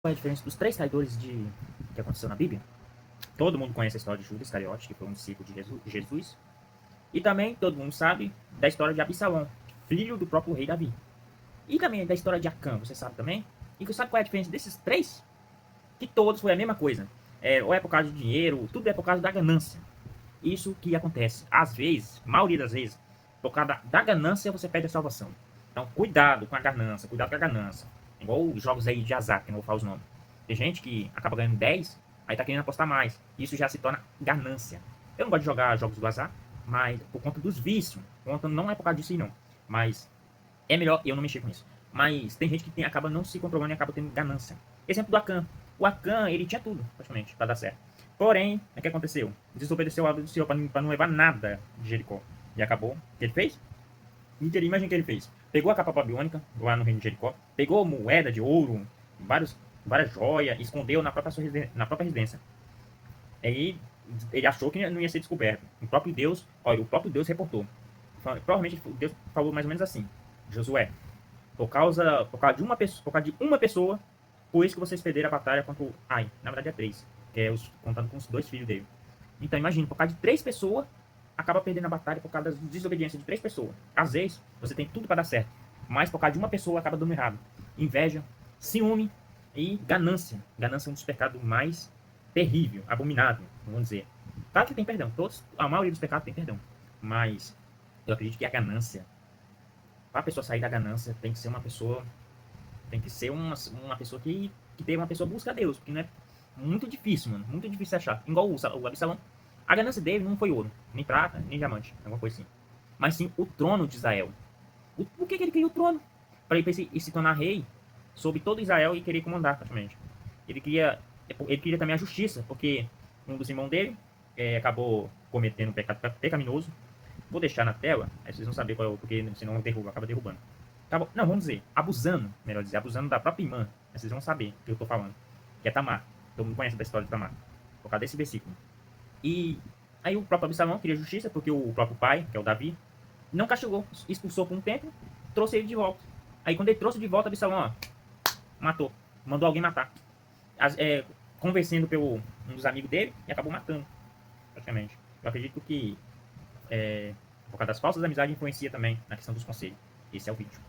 Qual é a diferença dos três traidores que aconteceu na Bíblia? Todo mundo conhece a história de Judas Iscariote, que foi um discípulo de Jesus. E também todo mundo sabe da história de Absalão, filho do próprio rei Davi. E também da história de Acã, você sabe também? E você sabe qual é a diferença desses três? Que todos foi a mesma coisa. Ou é por causa de dinheiro, tudo é por causa da ganância. Isso que acontece. Às vezes, maioria das vezes, por causa da ganância, você perde a salvação. Então, cuidado com a ganância, cuidado com a ganância. Igual os jogos aí de azar, que eu não vou falar os nomes. Tem gente que acaba ganhando 10, aí tá querendo apostar mais. Isso já se torna ganância. Eu não gosto de jogar jogos do azar, mas por conta dos vícios. Não é por causa disso aí, não. Mas é melhor eu não mexer com isso. Mas tem gente que acaba não se controlando e acaba tendo ganância. Exemplo do Akan. O Akan, ele tinha tudo, praticamente, para dar certo. Porém, o que aconteceu? Desobedeceu a ordem do Senhor para não levar nada de Jericó. E acabou. O que ele fez? Imagina o que ele fez. Pegou a capa babilônica, lá no reino de Jericó, pegou moeda de ouro, várias joias, escondeu na própria residência. Aí ele achou que não ia ser descoberto. O próprio Deus reportou. Provavelmente Deus falou mais ou menos assim: Josué, por causa de uma pessoa, por isso que vocês perderam a batalha contra o Ai. Na verdade é três, que é contando com os dois filhos dele. Então imagina, por causa de três pessoas, acaba perdendo a batalha por causa da desobediência de três pessoas. Às vezes, você tem tudo para dar certo, mas por causa de uma pessoa acaba dando errado. Inveja, ciúme e ganância. Ganância é um dos pecados mais terrível, abominável, vamos dizer. Claro que tem perdão, a maioria dos pecados tem perdão, mas eu acredito que a ganância, para a pessoa sair da ganância, tem que ser uma pessoa que teve uma pessoa busca a Deus, porque não é muito difícil, mano, muito difícil achar. Igual o Absalão, a ganância dele não foi ouro, nem prata, nem diamante, alguma coisa assim, mas sim o trono de Israel. Por que ele queria o trono? Para ele se tornar rei sobre todo Israel e querer comandar, praticamente. Ele queria também a justiça, porque um dos irmãos dele acabou cometendo um pecado pecaminoso. Vou deixar na tela, aí vocês vão saber qual é o, porque senão acaba derrubando. Não, vamos dizer, abusando, melhor dizer, abusando da própria irmã. Aí vocês vão saber o que eu estou falando. Que é Tamar. Todo mundo conhece da história de Tamar. Por causa desse versículo. E aí o próprio Absalão queria justiça, porque o próprio pai, que é o Davi, não castigou, expulsou por um tempo, trouxe ele de volta. Aí quando ele trouxe de volta, Absalão, ó, matou. Mandou alguém matar. Convencendo pelo um dos amigos dele e acabou matando, praticamente. Eu acredito que por causa das falsas amizades influencia também na questão dos conselhos. Esse é o vídeo.